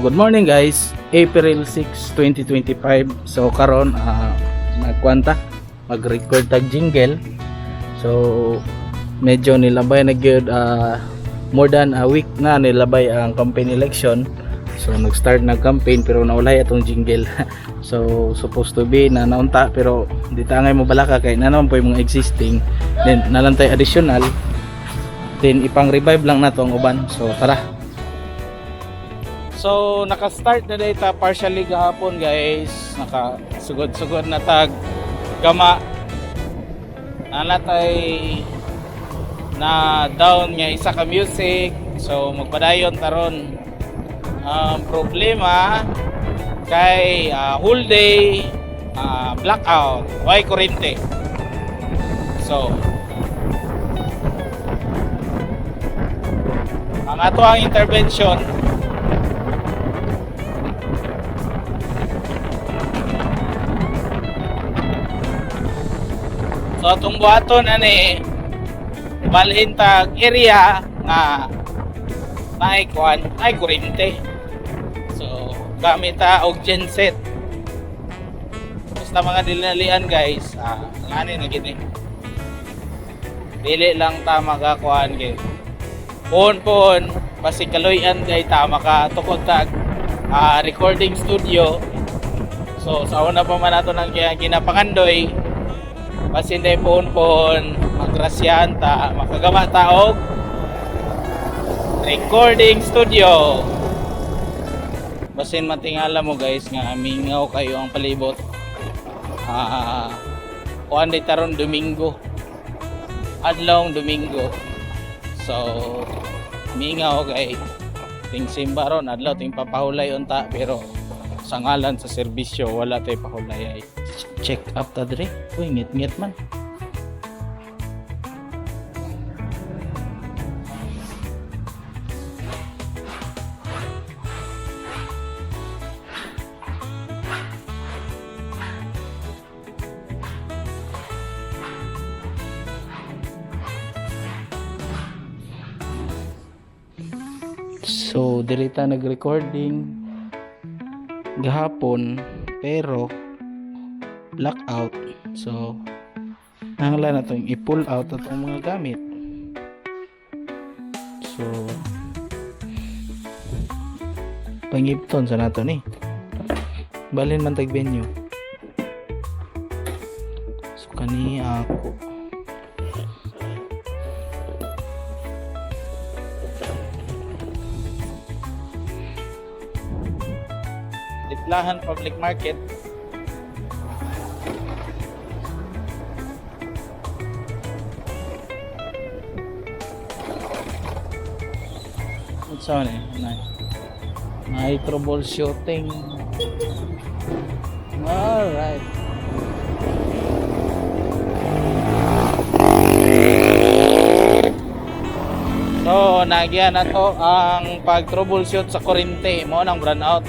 good morning guys. April 6, 2025. So karon nagkwanta mag-record tag jingle. So medyo nilabay na gyud more than a week na nilabay ang campaign election. So nag-start na campaign pero naulay atong jingle. So supposed to be na naunta pero di tangay mo balaka kay nanon po yung mga existing. Then nalantay additional. Then ipang revive lang nato ang uban. So tara. So naka-start na data partially gahapon guys. Naka-sugod-sugod na tag gama. Nalatay na down nga isa ka music. So magpadayon taron. Problema kay whole day blackout, why kurente. So ang ato ang intervention so atong buhaton ani balhin tag area nga ay kurente. So gamit og genset basta mga dinalian guys ngani na gini dili lang ta magakuan kay pon pasikaloyan kay ta makatukod tag recording studio. So sa una pa man nato nang ginapakandoy basin day pon magrasyan ta makagawa ta og recording studio. Basin matingala mo guys nga mingaw kayo ang palibot. Kuan day taron Domingo. Adlong Domingo. So mingaw kay ting simba ron adlaw ting papahulay unta pero sa ngalan sa serbisyo wala tay pahulay ay check up ta dire. Uy ngit man. So dirita nag-recording gahapon pero blackout. So nangala na tong i-pull out atong mga gamit. So pangipton sa nato ni. Balhin man tag venue. So kani ako Lahan Public Market. What's on it? May troubleshooting. Alright. So, nagyan na to ang pag-troubleshoot sa kurente. Mo nang brownout.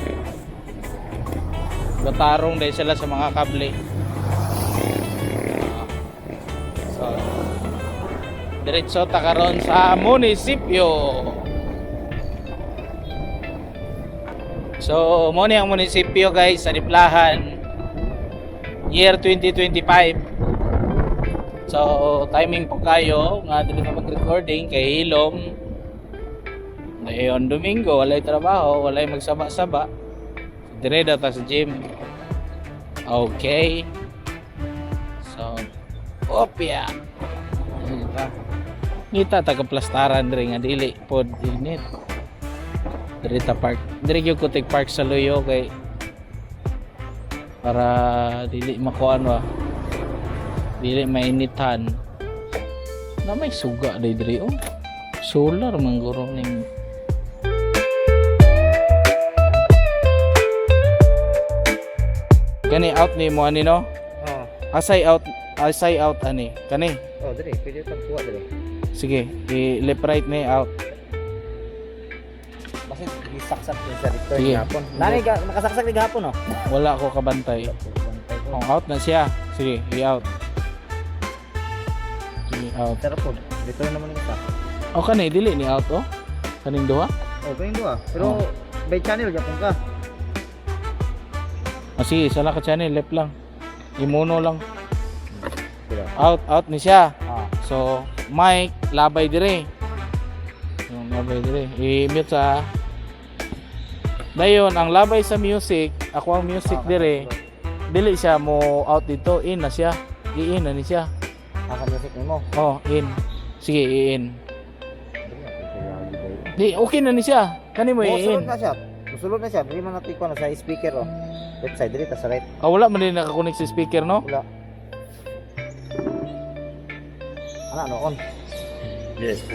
Gatarong dahil sila sa mga kable. So diretso ta karon sa munisipyo. So mo ni ang munisipyo guys sa Diplahan year 2025. So timing po kayo nga dili na mag-recording kay hilom. Dayon Domingo walay trabaho, walay magsaba-saba. Dire daw ta sa gym. Okay. So, opya. Ngita taga plastaran dire nga dili pod init. Dire ta park. Dire gyud ko tig park sa Loyo kay para dili makuan wa. Dili mainitan. Na may suga dire oh. Solar man guro ning kani out ni mo ani no? Oh. Asay out ani. Kani. Oh, dire, pwede tang kuha dire. Sige, i-left right ni out. Kasi gisaksak din sa return Sige. gapon. Nani nakasaksak ni gapon oh. Wala ko kabantay. Oh, out na siya. Sige, i-out. Sige, out. Pero po, return naman ni sa. O kani dili ni out oh. Kaning duha? Oh, kayong duha. Pero by channel Japon ka. Sige, isa lang ka channel, left lang. Imuno lang. Sila. Out ni siya. Ah. So, mic, labay dire. Yung labay dire. I-mute sa. Dayon, ang labay sa music, ako ang music dire. Dili siya mo out dito, in na siya. I-in na ni siya. Aka music mo. Oh, in. Sige, i-in. Di, okay na ni siya. Kani mo i-in. Musulod na siya. Musulod na siya. Dili man natin ko na sa speaker oh. Left side dili ta sa right. Wala man din nakakonek sa speaker, no? Wala. Ano on? Yes.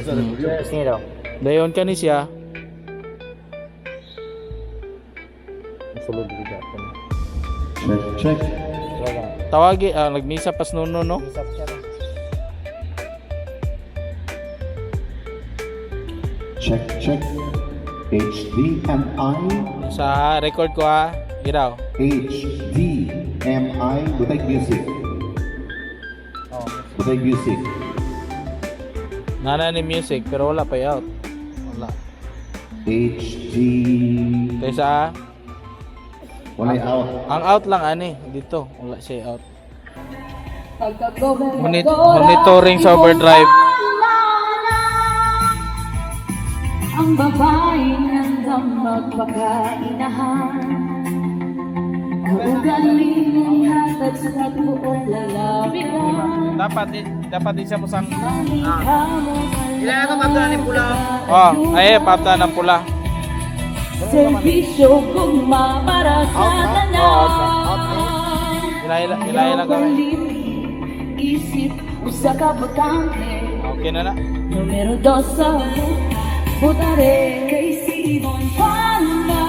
Sini daw. Dayon kani siya. Musulod dili Japon. Check. Wala. Tawagi, nagmisa pas nuno, no? Isap siya. No? Check. HDMI. Sa record ko ha. Iraw. HDMI. Butay music. Oh. Butay music. Nana ni music pero wala pa out. Wala. HD. Kaysa Walay out. ang out lang ani dito. Wala siya out. Monitoring sa overdrive. Ang babae hanggang magpakainahan. Uugaling ng hatag sa buong lalawigan. Dapat din siya musang. Ilan ka pagdala ni pula? Oh, ay pata ng pula. Servisyo gugma para sa tanan. Ilay lang kami. Isip usa ka botante. Okay na na. Numero 2 sa Butare kay Simon Panda.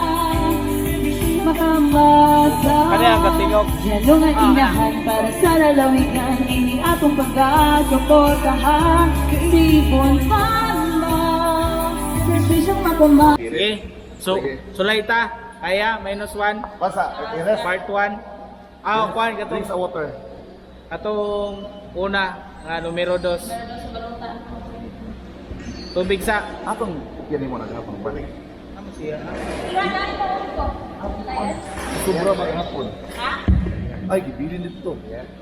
Makamasa. Kani ang katingog. Yalo nga inahan para sa lalawigan. Ini atong pagkasuportahan kay Simon Panda. Servisyong makamasa. Okay. Sulaita. Kaya -1. Basa. Part 1. Kuan katong Sa water. atong una nga numero 2. Tubig sa Atong yan mo naghapon balik. ano siya? Sobra maghapon. Ay, gibilin dito.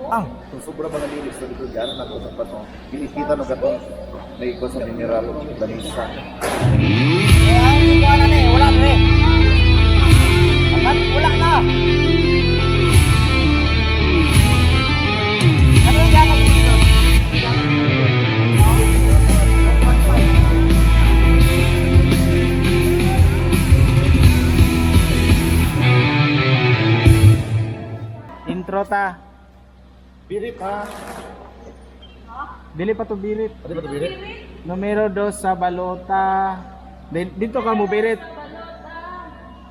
Ang sobra mga lilis sa dito diyan na ko sa pato. Kinikita no gatong may ko sa mineral banisa. Wala na eh. Wala na eh. Wala na. Ano yung gano'n dito? Intro ta. Birit ha. Dili pa to birit. Ano ba to birit? Numero 2 sa balota. Dito ka mo birit.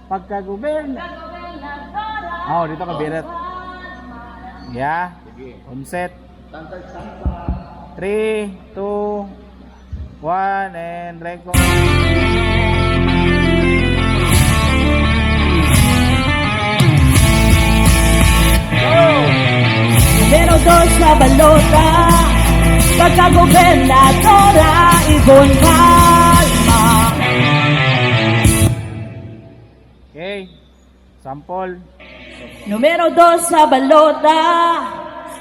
Pagka-govern. Oh, dito ka birit. Yeah. On set. 3, 2, 1 and record. Numero 2 sa balota. Pagkagobernadora Ibon Palma. Okay. Sample. Numero 2 sa balota.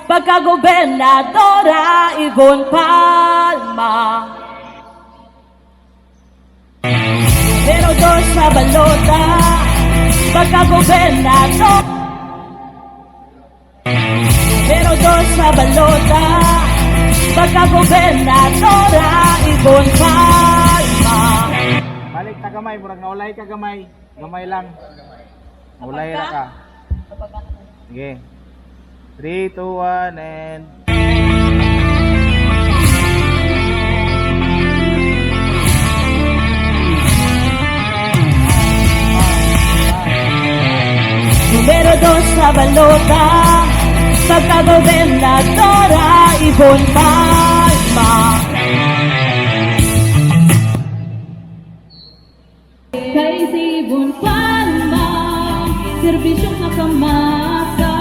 Pagkagobernadora Ibon Palma. Numero 2 sa balota. Pagkagobernadora. Numero 2 sa balota. Pagkagobernadora Ibon Palma. Balik ta gamay, murag naulay ka gamay. Gamay lang. Naulay ra ka. Sige. 3, 2, 1 and Numero 2 sa balota. Pagkagobernadora Ibon Palma. Kay Ibon Palma, serbisyong makamasa.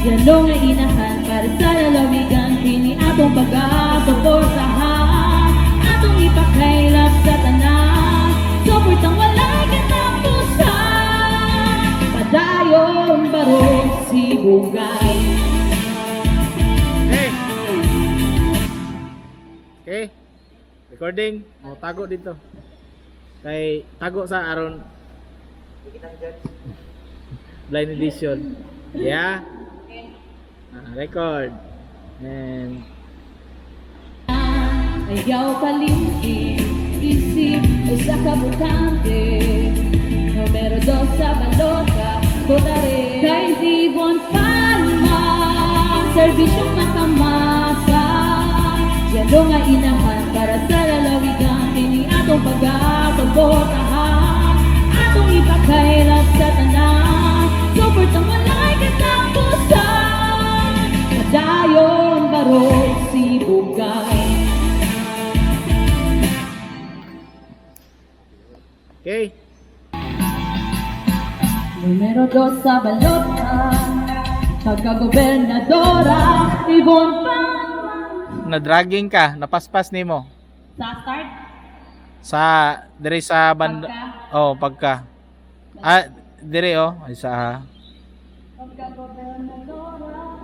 Yalo nga inahan para sa lalawigan. Kini atong pagkasuportahan. Atong ipakailap sa tanan. Suportang walay kita po. bugay. Okay. Okay. Recording. O, tago dito. Kay tago sa aron blind edition. Yeah. Record. And Ayaw kalimti, isip ay sa kabutante. Numero 2 sa balota, kotare. Kay Divon Palma, serbisyong makamasa. Yalo nga inahan para sa lalawigan. Kini atong pagkakabotahan, atong ipakailan sa tanan. Super tamalay katapusan, kadayon barog si Bugay. okay. Numero 2 sa balota, pagkagobernadora, Divon Palma. Na-dragging ka, napaspas nimo Sa start, sa dire sa banda. Oh, pagka. Dire oh, isa. pagkagobernadora.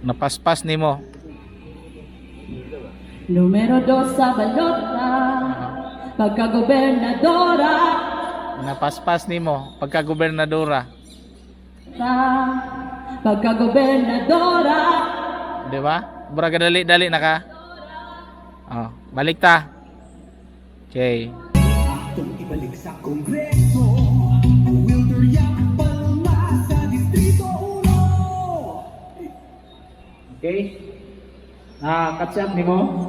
Napaspas nimo. Numero 2 sa balota, pagkagobernadora. Napaspas nimo pagka gobernadora. Sa pagkagobernadora. Di ba? Buraga dali-dali na ka. Oh, balik ta. Okay. Ibalik sa Kongreso, Wilder Yapalma sa Distrito 1. Okay. Katsap nimo.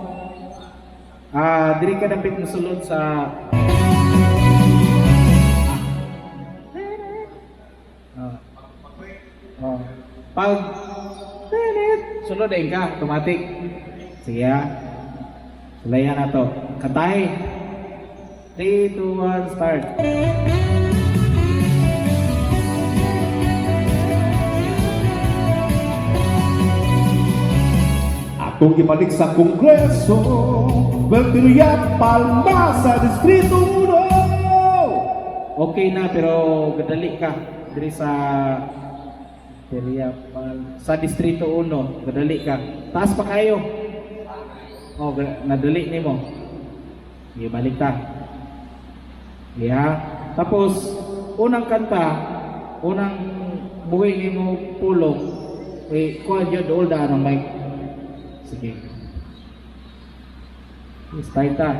Diri ka dapat mosulod sa pag sulod ay ka automatic. Sige ha. Sulayan na to. Katay. 3, 2, 1, start. Atong ibalik sa Kongreso, Wilder Yapalma sa Distrito 1. Okay na pero gadali ka. Diri sa sa Distrito 1, gadali ka. Taas pa kayo. Oh, nadali nimo. Ibalik ta. Yeah. Tapos unang kanta, unang buhay nimo pulong. Kuha jud all da ng mic. Sige. Start ta.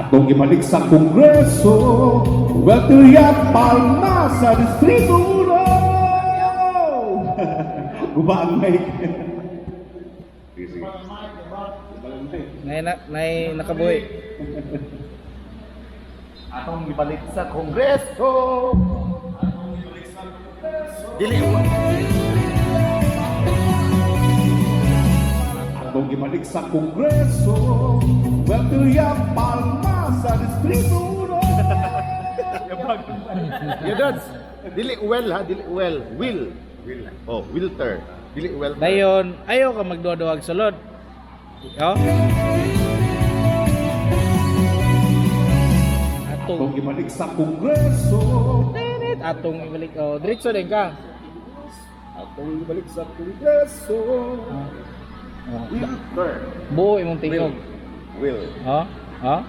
Atong ibalik sa Kongreso, Wilder Yapalma sa Distrito 1. Guba ang mic. Nay nakabuhi. Atong ibalik sa Kongreso. Dili Atong ibalik sa Kongreso, Wilder Yapalma sa Distrito 1. Yeah, Dads. Dili well ha, dili well. Will. Oh, Wilter. Dili well. Dayon, ayaw ka magduwa-duwag sulod. Oh. Atong Atong ibalik sa Kongreso. atong ibalik. Oh, diretso din ka. Atong ibalik sa Kongreso. Oh. Wilter. Buo imong tingog. Will. Oh. Oh.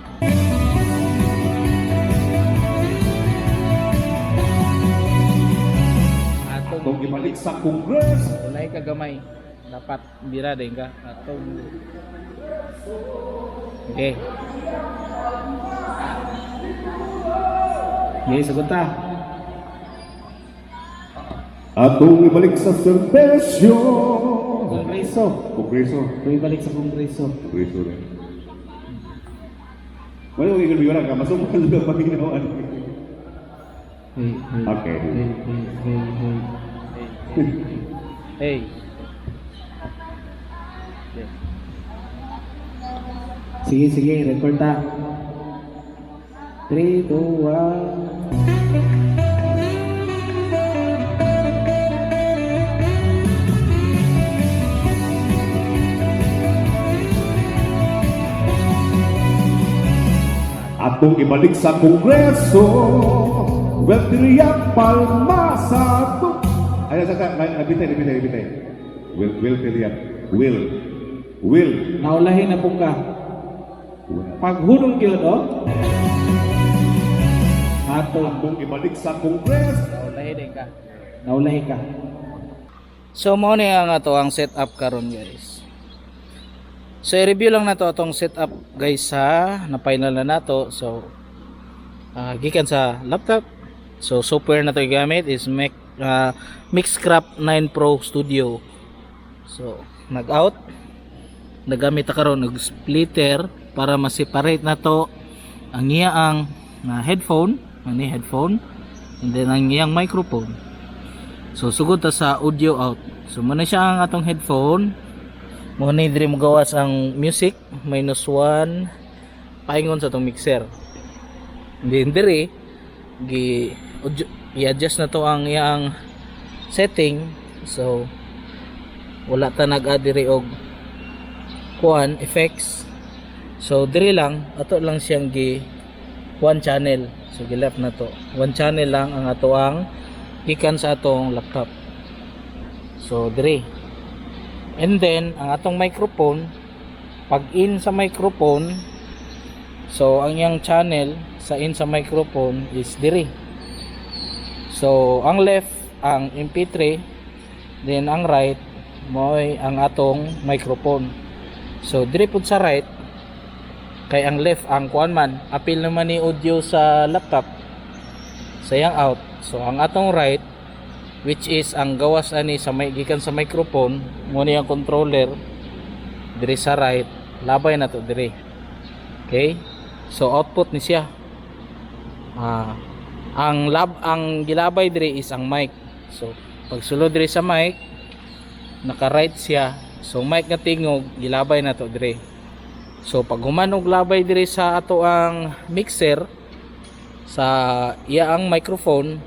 Atong ibalik sa Kongreso. Unay ka gamay. Dapat bira din ka. Atong okay. Okay, sagot ta. Atong ibalik sa serbesyo. Kongreso. Kongreso. Ito ibalik sa Kongreso. Kongreso rin. Wala ko ikon biwala ka. Masok ka lang paginawan. Hey, hey. Okay. Hey, hey, hey, hey. Hey. Sige, sige, record ta. 3, 2, 1. Atong ibalik sa Kongreso. Well, tiriyak palma sa to. Ay, bitay. Will, tiriyak. Will. Naulahin na po ka. Paghulong gyud oh. Atong ibalik sa Kongreso. Naulahin ka. So mo ni ang ato ang setup karon guys. So i-review lang nato atong setup guys sa na-final na nato. So gikan sa laptop. So software na to gamit is Mixcraft 9 Pro Studio. So nag-out. Nagamit ta karon og splitter para ma-separate na to ang iyang headphone, headphone, and then ang iyang microphone. So sugod ta sa audio out. So muna siya ang atong headphone. Mo ni diri mo gawas ang music -1 paingon sa atong mixer. Then diri i-adjust na to ang iyang setting. So wala ta nag-add diri og kuan effects. So diri lang ato lang siyang one channel. So gilap na to. One channel lang ang ato ang gikan sa atong laptop. So diri. And then ang atong microphone, pag in sa microphone, so ang iyang channel sa in sa microphone is diri. So ang left ang MP3, then ang right mo ang atong microphone. So diri pud sa right kay ang left ang kuan man apil naman ni audio sa laptop sayang out. So ang atong right, which is ang gawas ani sa may gikan sa microphone mo ni ang controller diri sa right, labay na to diri. Okay, so output ni siya. Ang gilabay diri is ang mic. So pag sulod diri sa mic, naka right siya. So mic nga tingog gilabay na to diri. So pag humanog labay diri sa ato ang mixer sa iya ang microphone,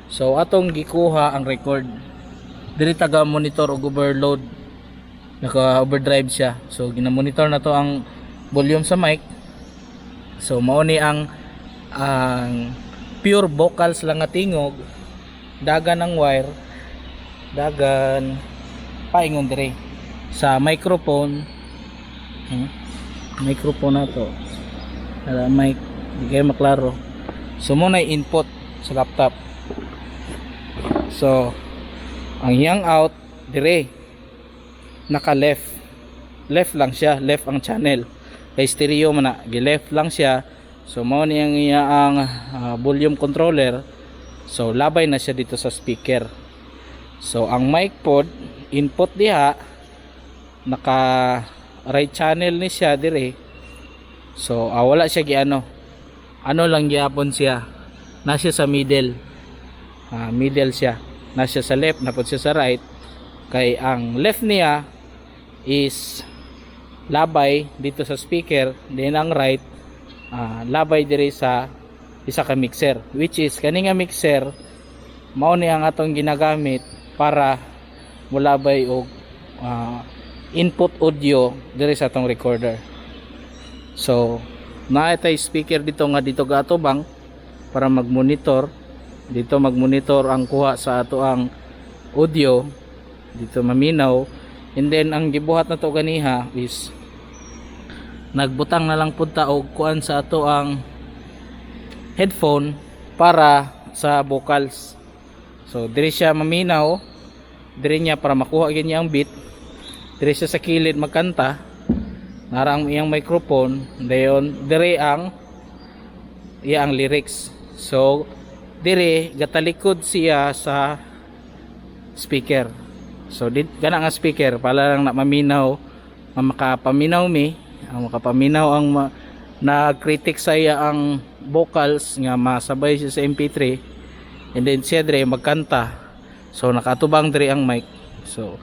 so atong gikuha ang record. Diri taga monitor og overload. Naka overdrive siya. So gina-monitor na to ang volume sa mic. So mao ni ang pure vocals lang nga tingog, dagan ang wire, dagan paingon diri sa microphone. Microphone na to. Mic, di kayo maklaro. So muna input sa laptop. So ang yang out dire naka left lang siya, left ang channel kay stereo man na, gi-left lang siya. So mao ni ang iyang volume controller. So labay na siya dito sa speaker. So ang mic pod input diha naka right channel ni siya dire. So wala siya giano. Ano lang gyapon siya. Nasa sa middle. Middle siya. Nasa sa left, napod siya sa right. Kay ang left niya is labay dito sa speaker, then ang right labay diri sa isa ka mixer, which is kani nga mixer mao ni ang atong ginagamit para mulabay og input audio diri sa atong recorder. So naa tay speaker dito nga dito gatubang para magmonitor dito, magmonitor ang kuha sa ato ang audio dito, maminaw. And then ang gibuhat na to ganiha is nagbutang na lang punta og kuan sa ato ang headphone para sa vocals. So diri siya maminaw, diri niya para makuha gyud niya ang beat. Diri siya sa kilid magkanta, nara ang iyang microphone, dayon diri ang iya ang lyrics. So diri gatalikod siya sa speaker. So dit kana nga speaker para lang na maminaw, makapaminaw makapaminaw ang na-critic sa iya ang vocals nga masabay siya sa MP3, and then siya diri magkanta. So nakatubang diri ang mic. So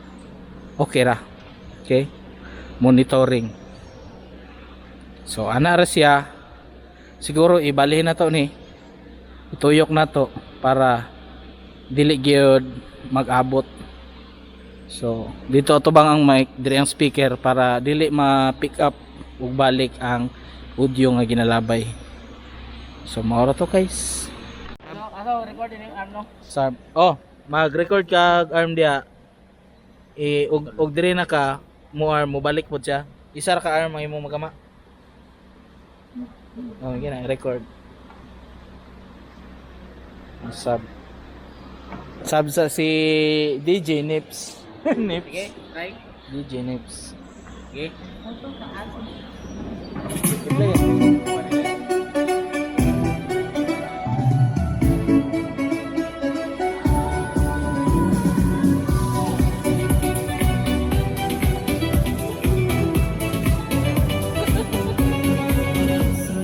okay ra. Okay, monitoring. So ana ra siya, siguro ibalhin na to ni, ituyok na to para dili gyud mag-abot. So dito atubang ang mic, diri ang speaker para dili ma-pick up ug balik ang audio nga ginalabay. So maura to guys. Ano recording yung ano? Sa mag-record ka arm dia. Og dire na ka mo arm mo balik pod siya. Isa ra ka arm ang imong magama. Oh, gina record. Sub sa si DJ Nips. Nips. Sige, try. DJ Nips. Sige.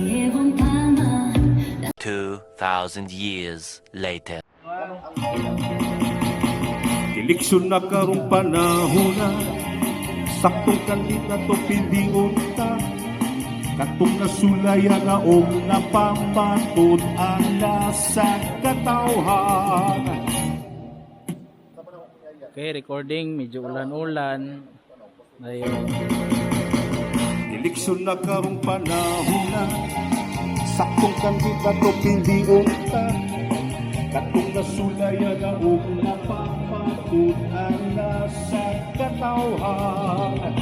Llevo cama 2,000 years later. Eleksyon na karong panahon na saktong kandidato pili unta katong nasulaya na napapatod ang nasa katawhan. Okay, recording medyo ulan-ulan. Ayun. Eleksyon na karong panahon na saktong kandidato pili unta katong nasulaya na napapatod ang nasa katawhan.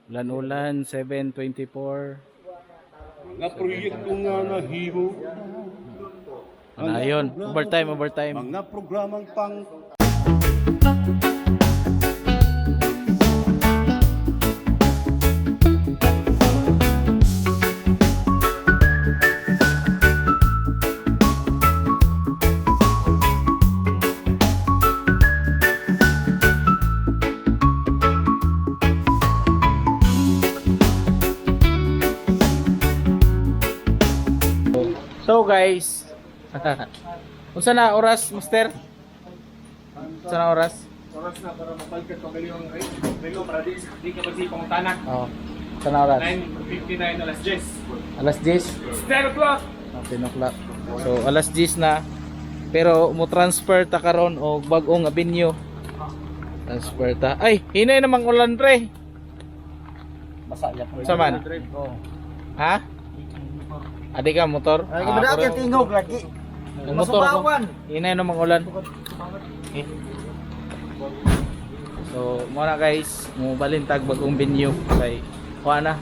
Ulan-ulan 7:24. Mga proyekto nga nahimo, Ano yun? Overtime. mga programang pang So guys, unsa na oras, Master? Unsa na oras? Oras na para mapalkat ko kayo ang relo para di ka magsipang tanak. Oh. Unsa na oras? 9:59 alas 10. Alas 10. 10 o'clock. 10 o'clock. So alas 10 na. Pero mo transfer ta karon og bag-ong avenue. Transfer ta. Ay, hinay namang ulan pre. Basa ya po. Sa man? Ha? Adi ka motor? Ay, gibada ka tingog lagi. Ang motor ko. Masubawan. Hinay namang ulan. Okay. So, muna guys, mo balintag bagong venue kay kuha na.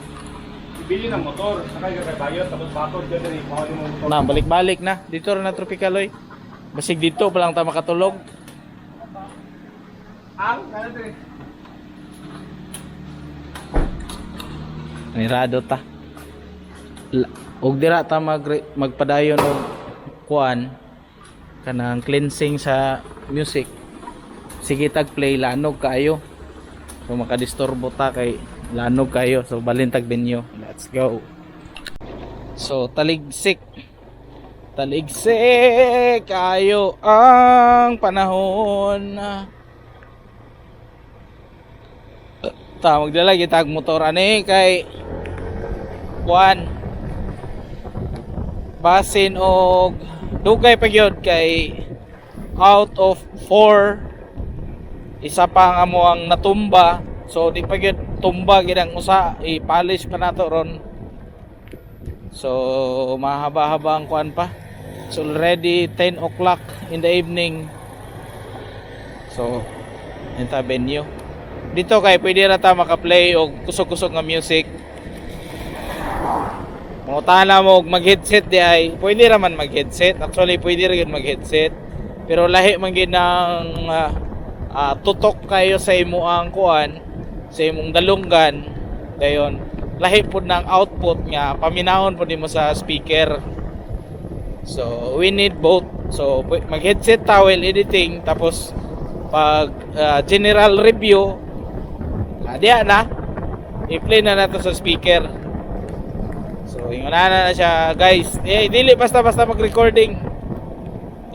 Ibili ng motor, sakay ka kay bayot tapos bakod ka diri, mao yung motor. Na, balik-balik na. Dito na Tropicaloy. Basig dito pa lang ta makatulog. Ang kana diri. Nirado ta. Og dira ta magpadayon og kuan kanang cleansing sa music. Sige tag play lanog kayo. So makadisturbo ta kay lanog kayo. So balintag venue. Let's go. So taligsik kayo ang panahon. Ta magdala gitag motor ani kay kuan basin og dugay pa gyud kay out of 4 isa pa nga mo ang natumba, so di pa gyud tumba gyud ang usa, i-polish pa nato ron. So mahaba-haba ang kuan pa. It's already 10 o'clock in the evening. So enta venue dito kay pwede ra ta maka-play og kusog-kusog nga music. Mangutana mo mag-headset di ay pwede ra man mag-headset. Actually pwede ra gyud mag-headset. Pero lahi man gyud ng tutok kayo sa imo ang kuan, sa imong dalunggan. Dayon, lahi pud ng output nga paminahon pud nimo sa speaker. So we need both. So mag-headset ta while editing tapos pag general review diya na i-play na nato sa speaker. So, ingon na siya, guys. Dili basta-basta mag-recording.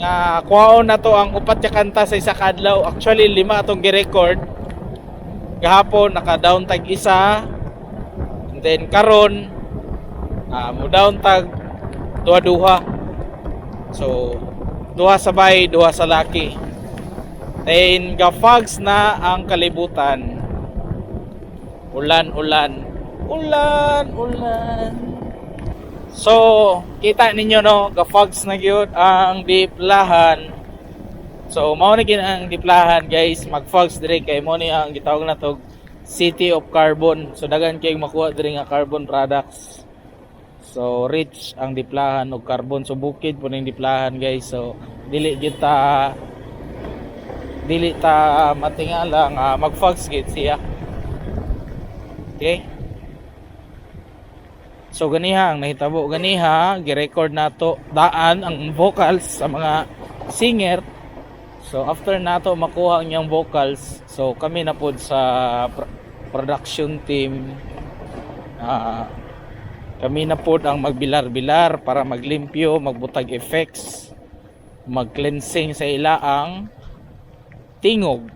Nga kuhaon na to ang upat ka kanta sa isa kadlaw. Actually, 5 atong gi-record. Gahapon naka-down tag isa. And then karon mo down tag duha-duha. So, duha sabay, duha sa laki. Then gafags na ang kalibutan. Ulan. So, kita ninyo no, ga-fogs na gyud ang diplahan. So, mao na gid ang diplahan guys, mag-fogs dire kay mo ni ang gitawag na to City of Carbon. So, daghan kay makuha dire nga carbon products. So, rich ang diplahan og carbon. So, bukid po ning diplahan guys. So, dili ta matingala nga mag-fogs gid siya. Okay? So ganiha ang nahitabo ganiha gi-record nato daan ang vocals sa mga singer. So after nato makuha ang iyang vocals, so kami na pod sa production team, kami na pod ang magbilar-bilar para maglimpyo, magbutag effects, mag-cleansing sa ilaang tingog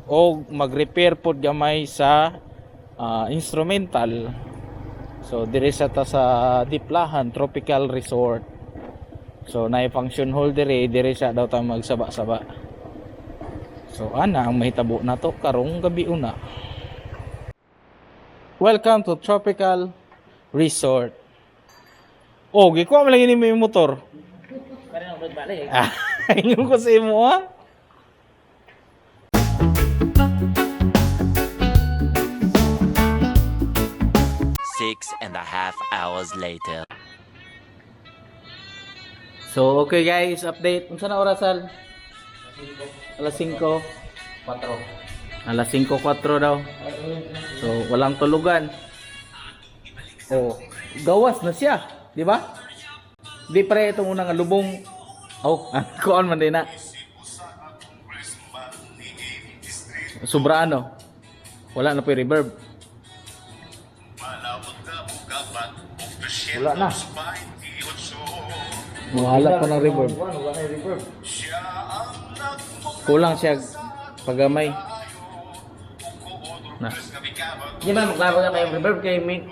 o mag-repair pod gamay sa instrumental. So dire sa ta sa Diplahan Tropical Resort. So naay function hall dire siya daw ta magsaba-saba. So ana ang mahitabo nato karong gabi una. Welcome to Tropical Resort. Oh, gikuha man lang ini may motor. Kaya nang balik. Ingon ko sa imo ha. Six and a half hours later. So okay guys, update. Unsa na orasan? Alas 5. 4. Alas 5:04 daw. So walang tulugan. Oh, gawas na siya, di ba? Di pre itong unang lubong. Oh, kuan man din na. Sobra ano? Wala na po yung reverb. Wala na. Wala pa ng reverb. Wala na reverb. Kulang siya pagamay. Na. Di ba maglaro na kayong reverb kay Mick?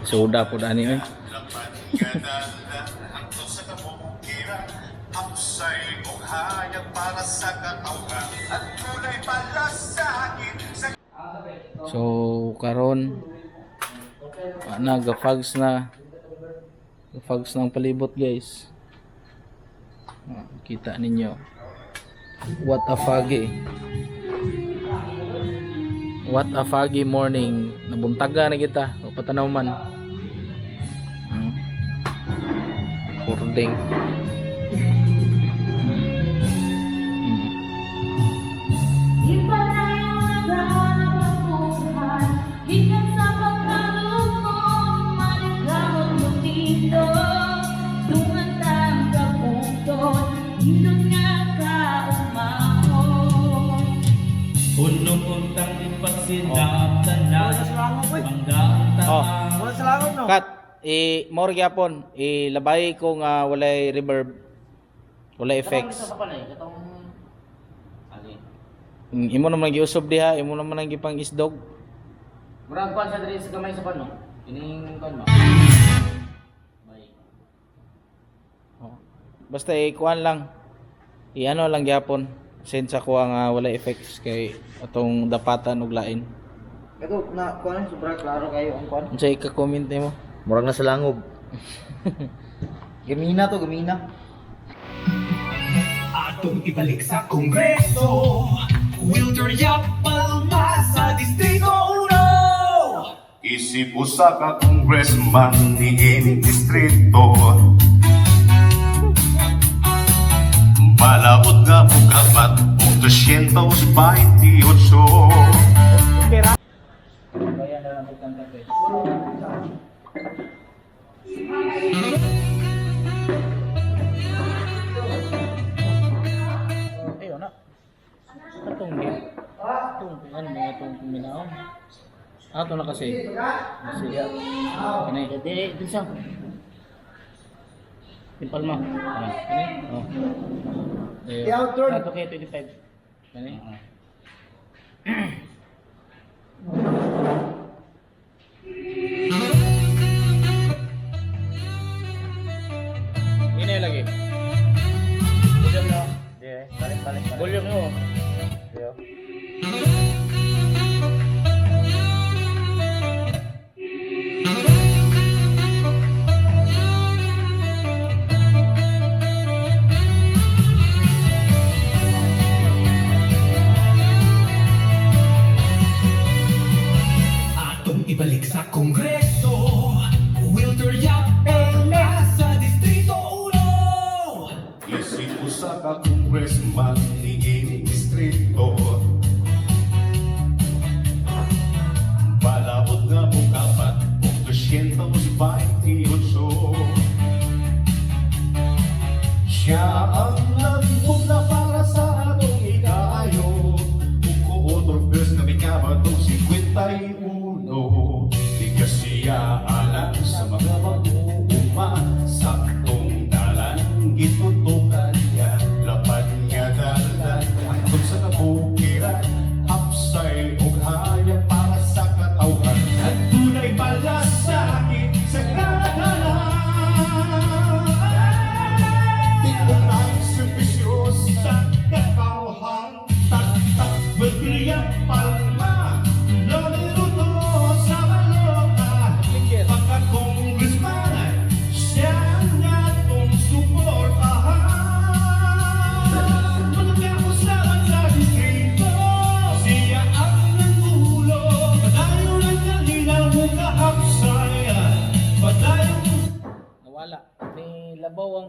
Soda po dani eh. So karon nagafags na ng palibot guys. Kita ninyo what a foggy morning. Nabuntaga na kita o patanaw man. Kurding. Iba na yung naghahanap ang buhay, higit sa pagkalugmong, maligamot mo dito, tumandang ka puntod, hindot nga ka umahon. Unong-untang ipagsinaptan na hanggang taang Wala salamat no. Kat more gyapon ilabay ko nga walay reverb, walay effects. Imo naman giusob diha, imo naman ang gipang isdog. Murag kuan sa diri sa gamay sa pano. Ining kuan ba? Basta kuan lang. Iano lang gyapon. Send sa kuha nga walay effects kay atong dapatan ug lain. Ito na kuan sobra klaro kayo ang kuan. Unsay ka-comment nimo? Murag na sa langob. Gamina to, gamina. Atong ibalik sa Kongreso, Wilder Yapalma sa Distrito 1. Isip usa ka congressman ni ining distrito, balaod nga mukabat o 228. Bayan na lang utang kape. Ayun na. Atong ano mga itong kuminaw. Ato na kasi. Siya. Kanay. Dili dili sa. Timpal mo. Kanay. Oh. Ato kay 25. Kanay. Ini lagi. Volume na. Balik. Volume mo. Yo.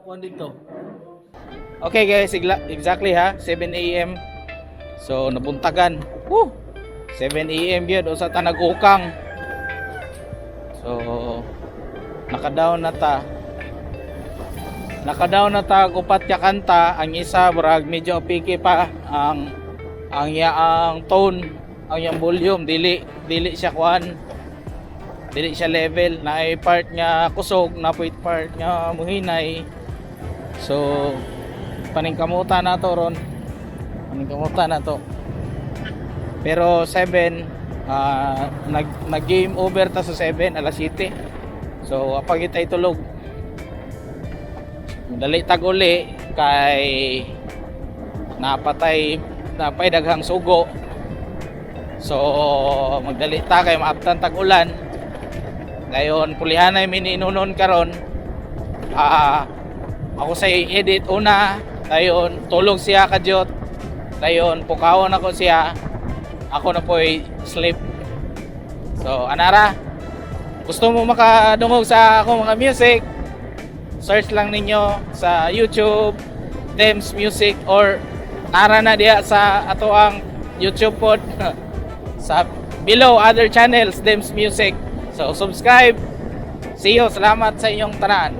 kuan dito. Okay guys, exactly ha, 7 AM. So nabuntagan. 7 AM yun, o sa tanag-ukang. So naka-down na ta. Naka-down na ta upat ka kanta. Ang isa brag medyo piki pa ang yaang tone, ang yang volume dili siya kuan. Dili siya level, na ay part nga kusog, na part nga muhinay. So paningkamutan na to ron. Paningkamutan na to. Pero 7 nag game over ta sa 7 alas 7. So apag itay tulog. Dali tag uli kay napay daghang sugo. So magdali ta kay maabtan tag ulan. Dayon pulihanay mininunon karon. Ako sa edit una, dayon tulog siya kadyot. Dayon pukawon ako siya. Ako na po'y sleep. So anara, gusto mo makadungog sa akong mga music, search lang ninyo sa YouTube Dems Music, or nara na diya sa ato ang YouTube pod sa below other channels Dems Music. So subscribe. See you. Salamat sa inyong tanan.